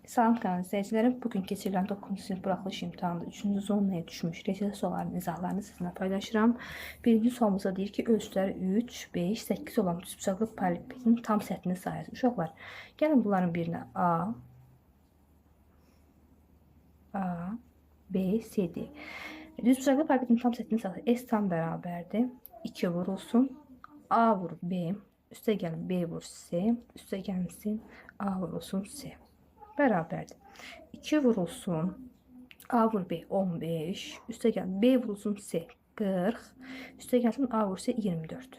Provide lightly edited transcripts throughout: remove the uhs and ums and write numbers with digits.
Salam kanal izləyiciləri, bugün keçirilən 9-cu sinif buraxılış imtahanında 3-cü zonaya düşmüş reçetə suallarının izahlarını sizinlə paylaşıram. Birinci sualımızda deyir ki, ölçüləri 3, 5, 8 olan düzbucaqlı paralelepipedin tam səthini sayəsiz. Uşaqlar, gəlin bunların birinə B, C deyək. Düzbucaqlı paralelepipedin tam səthini sayəsiz S tam bərabərdir. 2 vurulsun, A vurur B, üstə gəlin B vurur C, üstə gəlin A vurulsun C. Bərabərdir. 2 vurulsun, A vur B 15, üstə gəlin B vurulsun C 40, üstə gəlsin A vursa 24.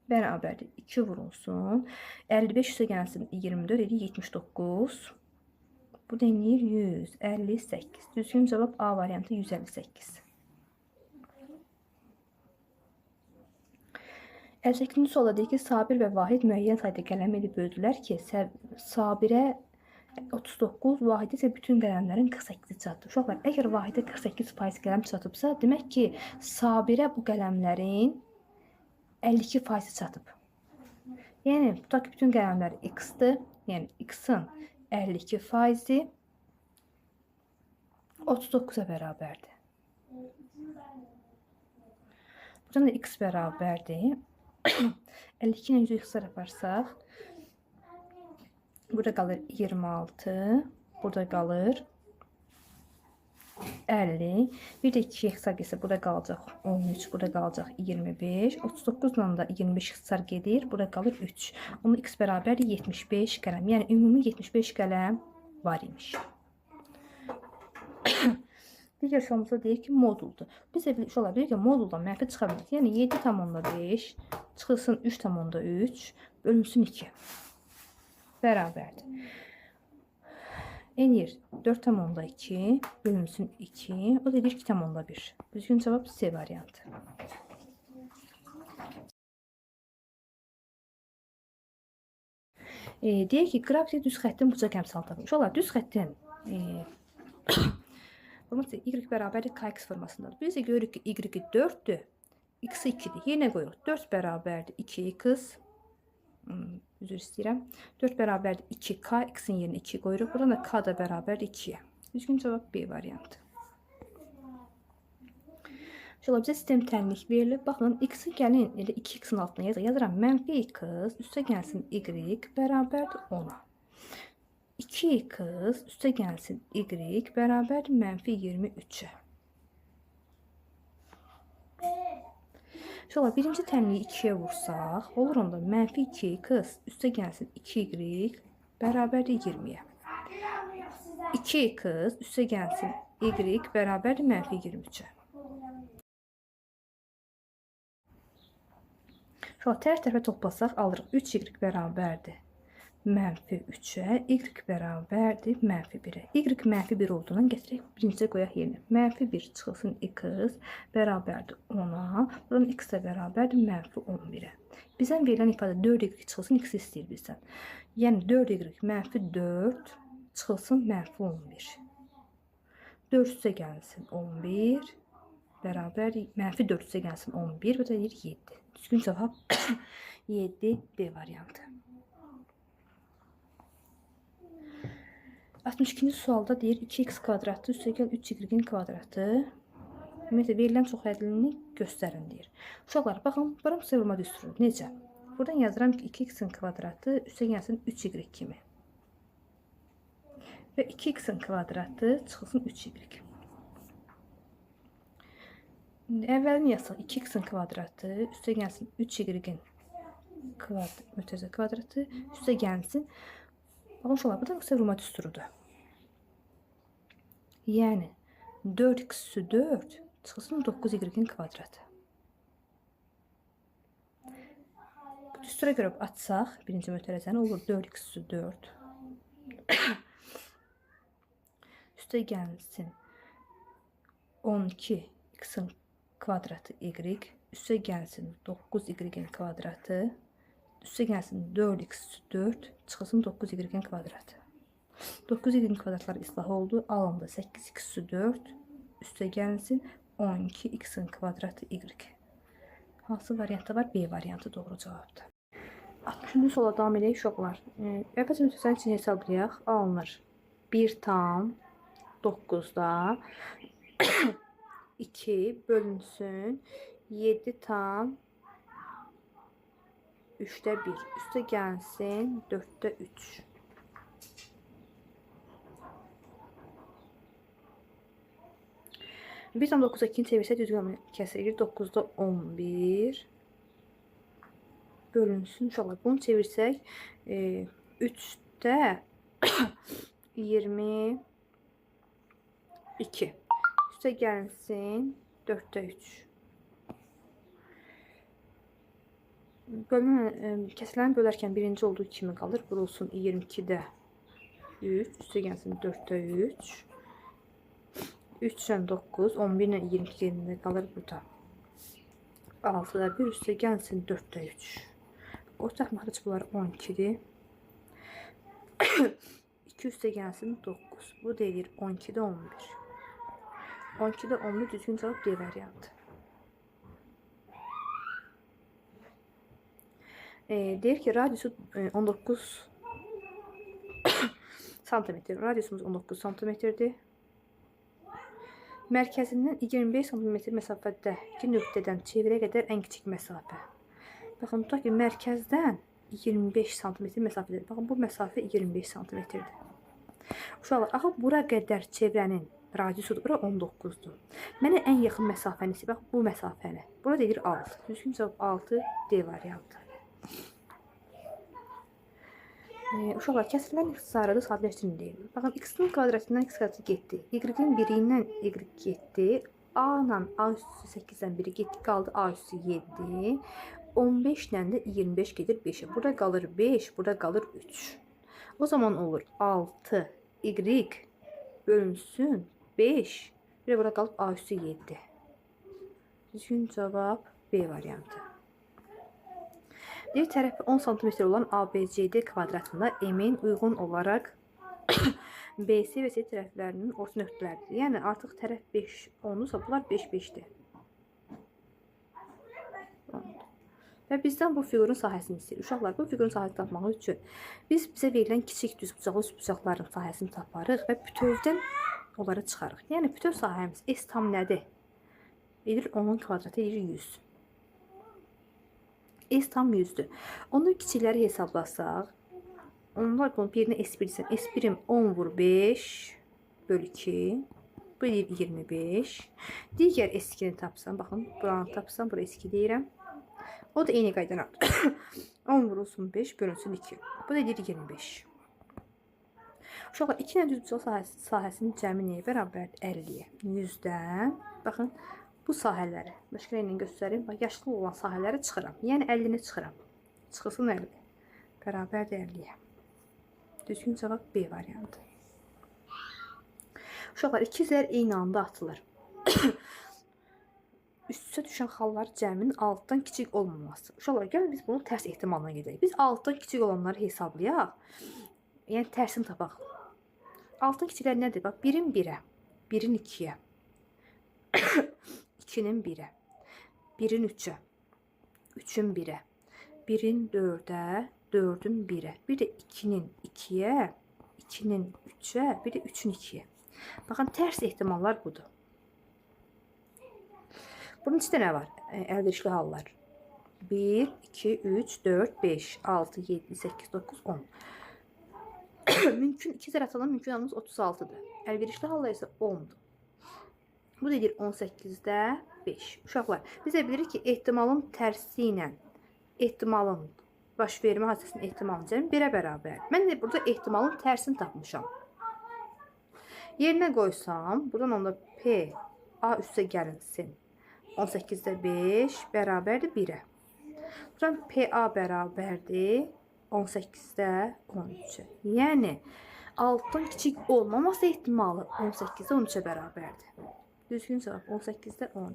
Bərabərdir. 2 vurulsun, 55 üstə gəlsin 24, edir 79. Bu da eləyir 158. Düzgün cavab A variantı 158. 58-ci sualda deyir ki, Sabir və Vahid müəyyən sayda qələm edib böldülər ki, Sabirə 39, Vahidə isə bütün qələmlərin 48 çatdı. Uşaqlar, əgər Vahidə 48% qələm çatıbsa, demək ki, Sabirə bu qələmlərin 52% çatıb. Yəni, tutaq ki, bütün qələmlər x-dır. Yəni, x-in 52%-i 39-a bərabərdir. Buradan da x bərabərdir. 52 ilə 100-ü xısar yaparsaq, burada qalır 26, burada qalır 50, bir də 2 xısar getsə, burada qalacaq 13, burada qalacaq 25, 39 ilə da 25 xısar gedir, burada qalır 3. Onun x bərabər 75 qələm, yəni ümumi 75 qələm var imiş. Digər sualımızda deyir ki, moduldur. Biz də uşaqlar bilir ki, moduldan mənfi çıxa bilir. Yəni 7,5 çıxılsın 3,3 bölünsün 2. Bərabərdir. Eləyir 4,2 bölünsün 2. O da edir 2,1. Düzgün cavab C variantı. Deyir ki, qrafikdə düz xəttin bucaq əmsal tapın. Uşaqlar, düz xəttin y bərabərdir kx formasındadır. Biz də görürük ki, y 4-dür, x 2-dir. Yenə qoyuruq. 4 bərabərdir 2x. Üzr istəyirəm. 4 bərabərdir 2k. X-in yerinə 2 qoyuruq. Buradan da k da bərabərdir 2-yə. Düzgün cavab B variantı. Şöyle bizə sistem tənlik verilir. Baxın, x-i gəlin elə 2x-in altına yazıram. Mənfi x üstə gəlsin y bərabərdir 10-a. 2x üstə gəlsin y bərabərdir mənfi 23-ə. Şöyle birinci təmliyi 2-yə vursaq, olur onda mənfi 2x üstə gəlsin 2y bərabərdir 20-yə. 2x üstə gəlsin y bərabərdir mənfi 23-ə. Şöyle tərəf-tərəfə toplasaq alırıq 3y bərabərdir mənfi 3-ə, y bərabərdir mənfi 1-ə. Y mənfi 1 olduğundan gətirək birinciyə qoyaq yerinə. Mənfi 1 çıxılsın x bərabərdir 10-a. Buradan x də bərabərdir mənfi 11-ə. Bizdən verilən ifadə 4y çıxılsın x istəyir bizdən. Yəni 4y mənfi 4 çıxılsın mənfi 11. 4 üstə gəlsin 11 bərabər mənfi 4 üstə gəlsin 11 və da deyir 7. Düzgün cavab 7 B variantı. 62-ci sualda deyir 2x kvadratı üstə gəl 3y kvadratı. Ümumiyyətlə verilən çoxhədliliyini göstərin deyir. Uşaqlar, baxın, buram sizə vurma düsturur. Necə? Buradan yazıram ki, 2x-in kvadratı üstə gəlsin 3y kimi. Və 2x-in kvadratı çıxılsın 3y. Əvvəlini yazsaq 2x-in kvadratı üstə gəlsin 3y-in kvadratı üstə gəlsin. Baxın, uşaqlar, buradan qısa vurma düsturudur. Yəni, 4x 4 çıxılsın 9y-in kvadratı. Bu düstura görə açsaq, birinci mötərəzəni olur 4x 4. Üstə gəlsin 12x-in kvadratı y. Üstə gəlsin 9y-in kvadratı. Üstə gəlsin 4x 4 çıxılsın 9y-in kvadratı. 9y-in kvadratları islah oldu. Alındı 8x 4 üstə gəlsin 12x-in kvadratı y. Hansı variantda var? B variantı doğru cavabdır. 60-cı sola davam edək uşaqlar. Əvvəlcə mütəsəllin üçün hesablayaq. Alınır 1 tam 9-da 2 bölünsün 7 tam 3-də 1. Üstə gəlsin 4-də 3. Bir tam 9'a 2'ni çevirsək düzgün kəsilir. 9'da 11 bölünsün. İnşallah bunu çevirsək 3'də 22. Üstə gəlsin 4'də 3. Kəsiləni bölərkən birinci olduğu kimi qalır. Vurulsun 22'də 3. Üstə gəlsin 4'də 3. 3 ilə 9, 11 ilə 22 yerində qalır burada. 6'da 1 üstə gəlsin 4'də 3. Ortaq məxrəc bunlar 12'dir. 2 üstə gəlsin 9. Bu deyir 12'də 11. 12'də 11 düzgün cavab D variantı. Deyir ki radiusu 19 santimetr. Radiusumuz 19 santimetrdir. Mərkəzindən 25 cm məsafədə iki nöqtədən çevirə qədər ən kiçik məsafə. Baxın, tutaq ki, mərkəzdən 25 cm məsafədir. Baxın, bu məsafə 25 cm-dir. Uşaqlar, axı bura qədər çevrənin radiusudur. Bura 19-dur. Mənə ən yaxın məsafəni isə, bax, bu məsafəni. Bura deyir 6. Düzgün cavab 6 D variantı. Uşaqlar, kəsilən ixtisarı sadələşdirin deyil. Baxın, x-in kvadratından x kvadratı getdi. Y-in birindən y getdi. A-la A üstü 8-dən biri getdi. Qaldı A üstü 7. 15 ilə də 25 gedir 5'e. Burada qalır 5, burada qalır 3. O zaman olur 6 y bölünsün 5. Bir de burada qalıb A üstü 7. Düzgün cavab B variantı. Bir tərəfi 10 cm olan ABCD kvadratında M-in uyğun olaraq BC və C tərəflərinin orta nöqtələridir. Yəni artıq tərəf 5 10-dursa bunlar 5-5'dir. Və bizdən bu fiqurun sahəsini istəyir. Uşaqlar, bu fiqurun sahəsini tapmaq üçün bizə verilən kiçik düzbucaqlı düzbucaqların sahəsini taparıq və bütövdən onları çıxarıq. Yəni bütöv sahəmiz S tam nədir? Edir 10'un kvadratı edir 100. S tam 100'dür. Onu kiçikləri hesablasaq, onlar bunun birini S1 desəm, S1'im 10 vur 5 bölü 2. Bu deyir 25. Digər S2'ni tapsam, baxın, buranı tapsam, bura S2 deyirəm. O da eyni qaydan alır. 10 vurulsun 5 bölünsün 2. Bu da deyir 25. Uşaqlar, 2 ilə düzbucaq sahəsinin cəmi nəyə bərabərdir? 50'yə. 100'dən, baxın, bu sahələri başqa ilə göstəreyim. Bax, yaşlı olan sahələri çıxıram. Yəni 50'ni çıxıram. Çıxılsın 50. Bərabərdir 50'yə. Düzgün cavab B variantı. Uşaqlar, iki zər eyni anda atılır. Üst-üstə düşən xallar cəminin altdan kiçik olmaması. Uşaqlar, gəlin biz bunu tərs ehtimalına gedək. Biz altdan kiçik olanları hesablayaq. Yəni tərsini tapaq. Altdan kiçiklər nədir? Bax, 1'in 1'ə, 1'in 2'yə, 2'nin 1'ə, 1'in 3'ə, 3'ün 1'ə, 1'in 4'ə, 4'ün 1'ə, bir də 2'nin 2'yə, 2'nin 3'ə, bir də 3'ün 2'yə. Baxın, tərs ehtimallar budur. Bunun içində nə var? Əlverişli hallar. 1, 2, 3, 4, 5, 6, 7, 8, 9, 10. Mümkün 2 zər atılan mümkün halımız 36'dır. Əlverişli hallar isə 10'dur. Bu deyir 18'də 5. Uşaqlar, biz də bilirik ki, ehtimalın tərsi ilə ehtimalın baş vermə hadisəsinin ehtimalının cəmi 1'ə bərabər. Mən də burada ehtimalın tərsini tapmışam. Yerinə qoysam, buradan onda P A üstə gəlinsin. 18'də 5 bərabərdir 1'ə. Buradan PA bərabərdir 18'də 13'ə. Yəni altdan kiçik olmaması ehtimalı 18'də 13'ə bərabərdir. Düzgün cavab 18'də 13.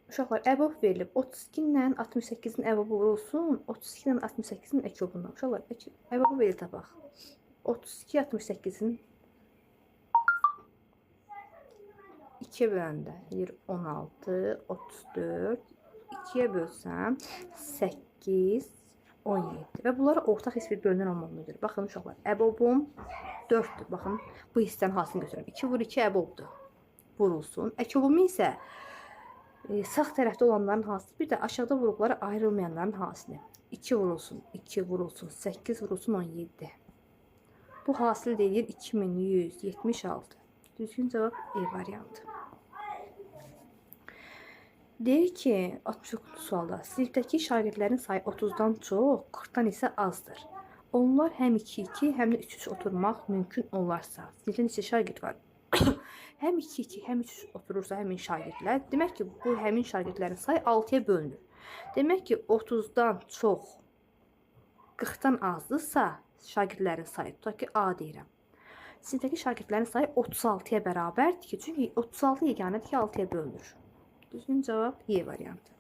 Uşaqlar, əbob verilib. 32 ilə 68'in əbobu vurulsun. 32 ilə 68'in əkobundan. Uşaqlar, əbobu verilib tapaq. 32 68'in 2'ye böləndə edir 16, 34. 2'ye bölsəm 8, 17. Və bunlara ortaq heç bir bölünən olmamalıdır. Baxın uşaqlar, əbobum 4'dür. Baxın, bu hissənin hasını götürürəm. 2 vur 2 əbobdur. Vurulsun. Əkobumu isə sağ tərəfdə olanların hasını, bir də aşağıda vuruqlara ayrılmayanların hasını. 2 vurulsun, 2 vurulsun, 8 vurulsun, 17. Bu hasil deyir 2176. Düzgün cavab E variantı. Deyir ki, 69 sualda sinifdəki şagirdlərin sayı 30-dan çox, 40-dan isə azdır. Onlar həm 2-2, həm də 3-3 oturmaq mümkün olarsa, sinifdə neçə şagird var? Həm 2-2, həm 3-3 oturursa həmin şagirdlər, demək ki, bu həmin şagirdlərin sayı 6-ya bölünür. Demək ki, 30-dan çox, 40-dan azdırsa, şagirdlərin sayı, tutaq ki, A deyirəm. Sinifdəki şagirdlərin sayı 36-ya bərabərdir ki, çünki 36 yeganədir ki, 6-ya bölünür. Düzgün cavab Y variantı.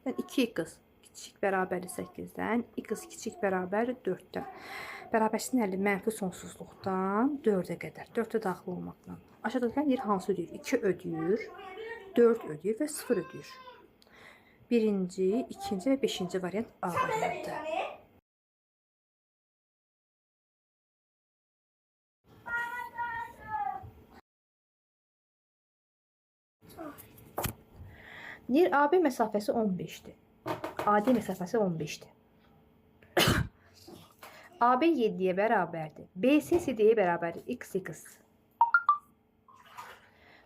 2x kiçik bərabərdir 8-dən, x kiçik bərabərdir 4-dən. Bərabərsinin əlli mənfi sonsuzluqdan 4-ə qədər, 4-ə daxil olmaqla. Aşağıdakılar deyir, hansı ödəyir? 2 ödəyir, 4 ödəyir və 0 ödəyir. Birinci, ikinci və 5-ci variant A variantı. Deyir, AB məsafəsi 15'dir. AD məsafəsi 15'dir. AB 7'ye bərabərdir. BC CD-yə bərabərdir. X.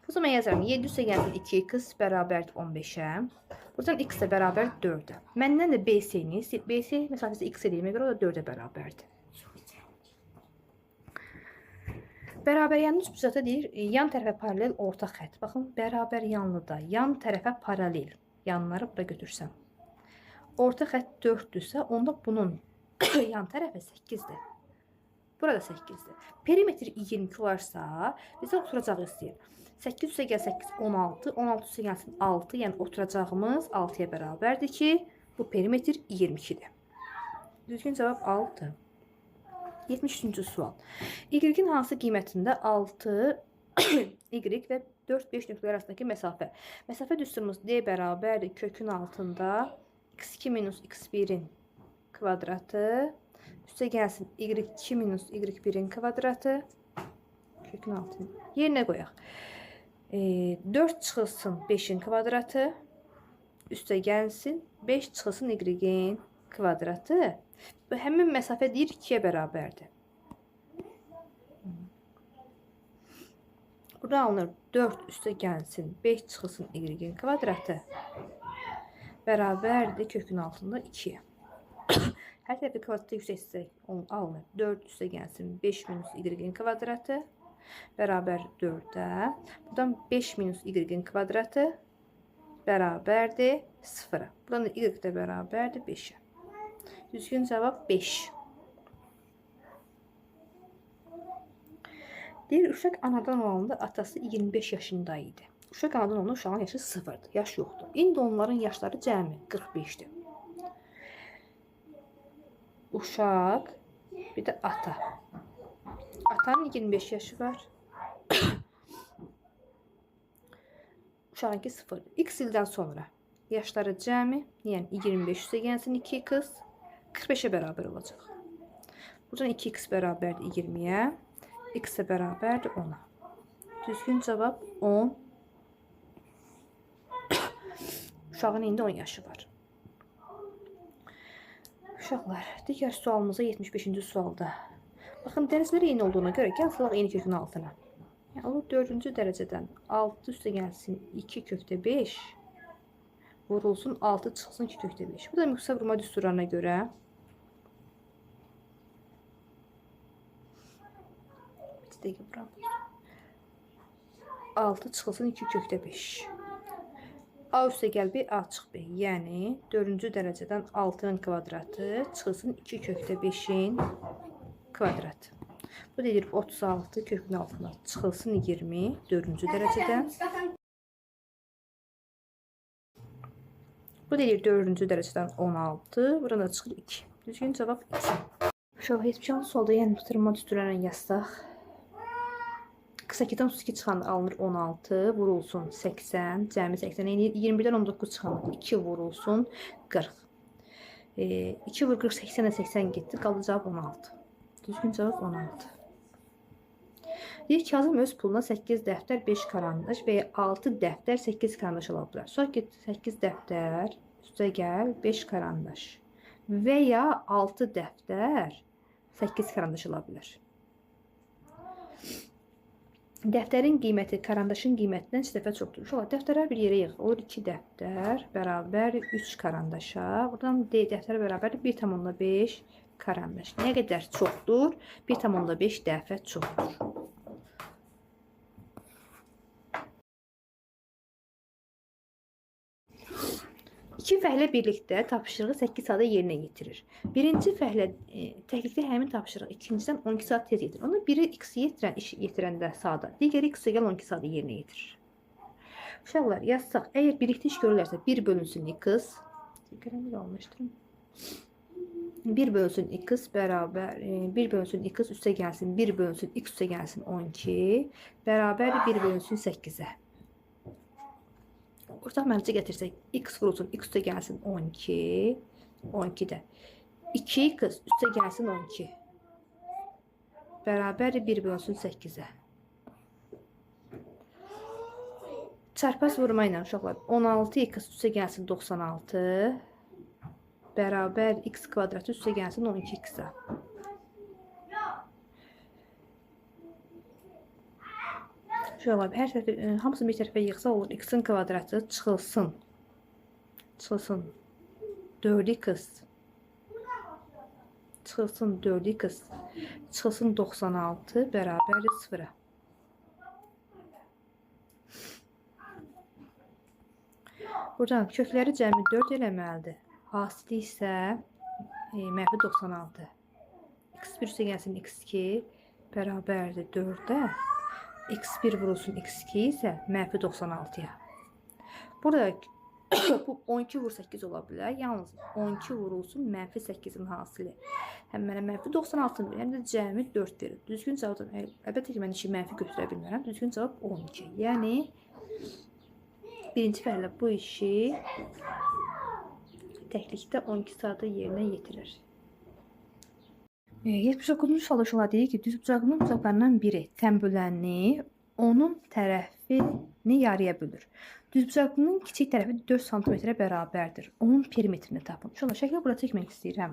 Bu zaman yazarım. 7 üstə gəlsin 2x bərabərdir 15'ə. Buradan x də bərabər 4'ə. Məndən də BC-ni, BC məsafəsi x ediyimə görə o da 4'ə bərabərdir. Bərabər yanlı üçbucaqda deyir, yan tərəfə paralel ortaq xətt. Baxın, bərabər yanlıda yan tərəfə paralel. Yanları bura götürsəm. Orta xətt 4'dürsə, onda bunun yan tərəfə 8'dir. Burada 8'dir. Perimetr 22 varsa, bizə oturacağı istəyir. 8 üstə gəl 8, 16. 16 üstə gəlsin 6. Yəni oturacağımız 6'ya bərabərdir ki, bu perimetr 22'dir. Düzgün cavab 6. 73-cü sual. Y-in hansı qiymətində 6 Y və 4-5 nöqtələr arasındakı məsafə. Məsafə düsturumuz D bərabərdir kökün altında x2 minus x1'in kvadratı. Üstə gəlsin y2 minus y1'in kvadratı. Kökün altında. Yerinə qoyaq. 4 çıxılsın 5'in kvadratı. Üstə gəlsin 5 çıxılsın y-in kvadratı. Həmin məsafə deyir 2'yə bərabərdir. Burada alınır 4 üstə gəlsin 5 çıxılsın y-in kvadratı. Bərabərdir kökün altında 2'yə. Hər tərəfə kvadratı yüksəksək alınır. 4 üstə gəlsin 5 minus y-in kvadratı. Bərabər 4'ə. Buradan 5 minus y-in kvadratı bərabərdir 0'a. Buradan da y də bərabərdir 5'ə. Düzgün cavab 5. Deyir, uşaq anadan olanda atası 25 yaşında idi. Uşaq anadan olanda uşağın yaşı 0'dır. Yaş yoxdur. İndi onların yaşları cəmi 45'dir. Uşaq, bir də ata. Atanın 25 yaşı var. Uşağınki 0'dır. X ildən sonra yaşları cəmi, yəni 25 üstə gəlsin 2 qız 45'e bərabər olacaq. Buradan 2x bərabərdir 20'yə. X bərabərdir 10'a. Düzgün cavab 10. Uşağın indi 10 yaşı var. Uşaqlar, digər sualımıza 75-ci sualda. Baxın, dənizlər eyni olduğuna görə gəl salaq eyni kökün altına. Yəni, olur 4-cü dərəcədən 6 üstə gəlsin 2 kökdə 5 vurulsun 6 çıxsın 2 kökdə 5. Bu da müqəssəb vurma düsturlarına görə 6 çıxılsın 2 kökdə 5. A üstə gəl B, A çıx B. Yəni 4-cü dərəcədən 6'nın kvadratı çıxılsın 2 kökdə 5'in kvadratı. Bu deyir 36 kökün altına çıxılsın 20 4-cü dərəcədən. Bu deyir 4-cü dərəcədən 16. Burada çıxır 2. Düzgün cavab 2. Uşaq 76 sualda yəni bitirmə düsturlarına yazsaq. 48-dən 32 çıxanda alınır 16, vurulsun 80, cəmi 80 eləyir. 21-dən 19 çıxanda 2 vurulsun 40. 2 vur 40, 80-ə 80 getdi, qaldı cavab 16. Düzgün cavab 16. Deyir ki, Kazım öz puluna 8 dəftər, 5 karandaş və ya 6 dəftər, 8 karandaş ala bilər. Sonra get 8 dəftər, üstə gəl 5 karandaş və ya 6 dəftər, 8 karandaş ala bilər. Dəftərin qiyməti karandaşın qiymətindən 3 dəfə çoxdur. Uşaqlar, dəftərlər bir yerə yığılır. Olur 2 dəftər bərabər 3 karandaşa. Buradan D dəftər bərabər 1,5 karandaş. Nə qədər çoxdur? 1,5 dəfə çoxdur. İki fəhlə birlikdə tapşırığı 8 saata yerinə yetirir. Birinci fəhlə təklikdə həmin tapşırığı ikinciden 12 saat tez yetirir. Onun biri x yetirən, iş yetirəndə saata, digəri x gəl 12 saata yerinə yetirir. Uşaqlar, yazsaq, əgər birlikdə iş görürlərsə 1 bölünsün x, 1 bölünsün x bərabər 1 bölünsün x üstə gəlsin 1 bölünsün x üstə gəlsin 12 bərabər 1 bölünsün 8-ə. Ortaq mənfici gətirsək, x vurulsun, x üstə gəlsin 12, 12-də. 2x üstə gəlsin 12. Bərabər 1 bölünsün 8-ə. Çarpaz vurma ilə uşaqlar, 16x üstə gəlsin 96, bərabər x kvadratı üstə gəlsin 12x-ə. Hər tərəfə, hamısını bir tərəfə yığsa olur. X-in kvadratı çıxılsın. 4x. Çıxılsın 4x. Çıxılsın 96 bərabər 0-a. Buradan kökləri cəmi 4 eləməlidir. Hasili isə mənfi 96. X1 üstə gəlsin x2 bərabərdir 4-ə. x1 vurulsun x2 isə mənfi 96-ya. Burada bu 12 vur 8 ola bilər. Yalnız 12 vurulsun mənfi 8-in hasili. Həm mənə mənfi 96 verir, həm də cəmi 4 verir. Düzgün cavab, əlbəttə ki, mən işi mənfi götürə bilmərəm. Düzgün cavab 12. Yəni, birinci fəhlə bu işi təklikdə 12 saata yerinə yetirir. 79-cu sual uşaqlar deyir ki, düzbucaqlının bucaqlarından biri tənbülənli, onun tərəfini yarıya bölür. Düzbucaqlının kiçik tərəfi 4 cm bərabərdir. Onun perimetrini tapın. Uşaqlar, şəkli burada çəkmək istəyirəm.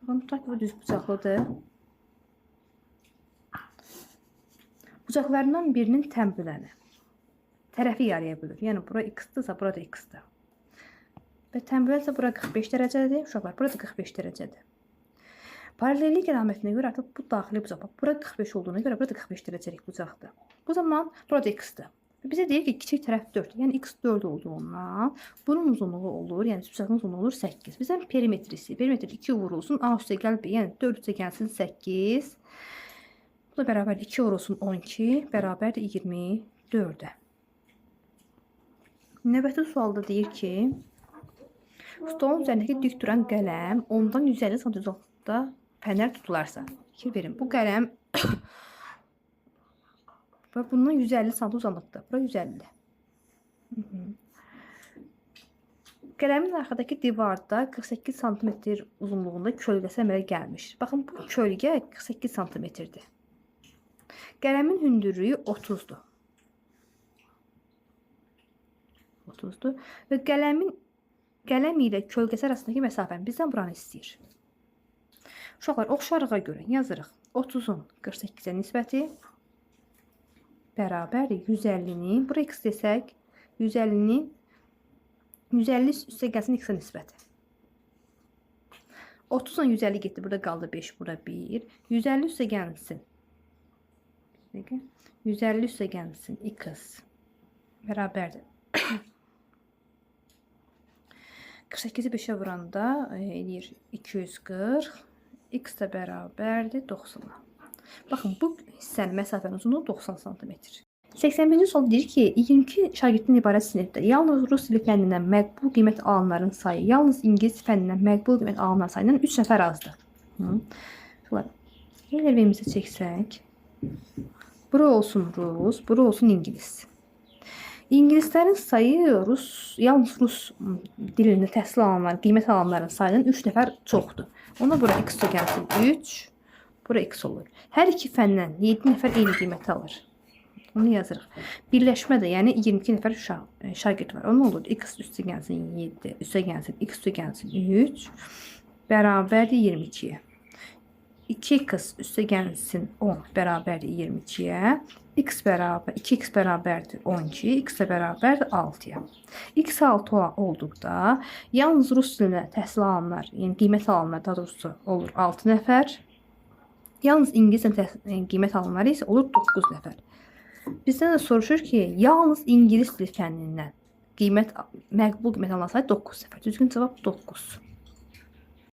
Baxın, tutaq ki, bu düzbucaqlıdır. Bucaqlarından birinin tənbüləni tərəfi yarıya bölür. Yəni, bura x-dırsa, burada x-dır. Və tənbülənsə, bura 45 dərəcədir. Uşaqlar, burada 45 dərəcədir. Paralellik əlamətinə görə artıq bu daxili bucaq. Burada 45 olduğuna görə burada 45 dərəcəlik bucaqdır. Bu zaman burada x-dir. Bizə deyir ki, kiçik tərəf 4. Yəni x 4 olduğundan bunun uzunluğu olur. Yəni bucağın uzunluğu olur 8. Bizdən perimetrisi. Perimetr 2 vurulsun. A üstə gəl B. Yəni 4 üstə gəlsin 8. Bu da bərabər 2 vurulsun 12. Bərabər 24-ə. Növbəti sualda deyir ki, stolun üzərindəki dik duran qələm ondan 150 cm uzaqlıqda fənər tutularsa, fikir verin, bu qələm bundan 150 cm uzanlıqda, bura 150. Qələmin arxadakı divarda 48 cm uzunluğunda kölgəsi əmələ gəlmiş. Baxın, bu kölgə 48 cm-dir. Qələmin hündürlüyü 30-dur. 30-dur və qələm ilə kölgəsi arasındakı məsafəni bizdən buranı istəyir. Uşaqlar, oxşarlığa görə yazırıq. 30-un 48-ə nisbəti bərabər 150-ni, bura x desək, 150-ni 150 üstə gəlsin x-ə nisbəti. 30-dan 150 getdi, burada qaldı 5, burada 1. 150 üstə gəlsin. 150 üstə gəlsin x bərabərdir. 48-i 5-ə vuranda eləyir 240. X də bərabərdir 90-a. Baxın, bu hissənin məsafənin uzunluğu 90 cm. 81-ci sual deyir ki, 22 şagirddən ibarət sinifdə yalnız rus dili fənnindən məqbul qiymət alanların sayı, yalnız ingilis fənnindən məqbul qiymət alanların sayından 3 nəfər azdır. Elə evimizə çəksək, Bura olsun Rus, bura olsun İngilis. İngilislərin sayı yalnız Rus dilində təhsil alanlar, qiymət alanların sayından 3 nəfər çoxdur. Ona bura x gəlsin 3, bura x olur. Hər iki fəndən 7 nəfər eyni qiymət alır. Onu yazırıq. Birləşmə də, yəni 22 nəfər şagird var. Onun olur x üstə gəlsin 7, üstə gəlsin x üstə gəlsin 3, bərabərdir 22-yə. 2x üstə gəlsin 10 bərabərdir 22-yə. 2x bərabərdir 12, x də bərabərdir 6-ya. X 6 olduqda yalnız Rus dilində təhsil alanlar, yəni qiymət alanlar daha doğrusu olur 6 nəfər. Yalnız İngilis dilində qiymət alanlar isə olur 9 nəfər. Bizdən də soruşur ki, yalnız İngilis dil fənnindən məqbul qiymət alan sayı 9 nəfər. Düzgün cavab 9.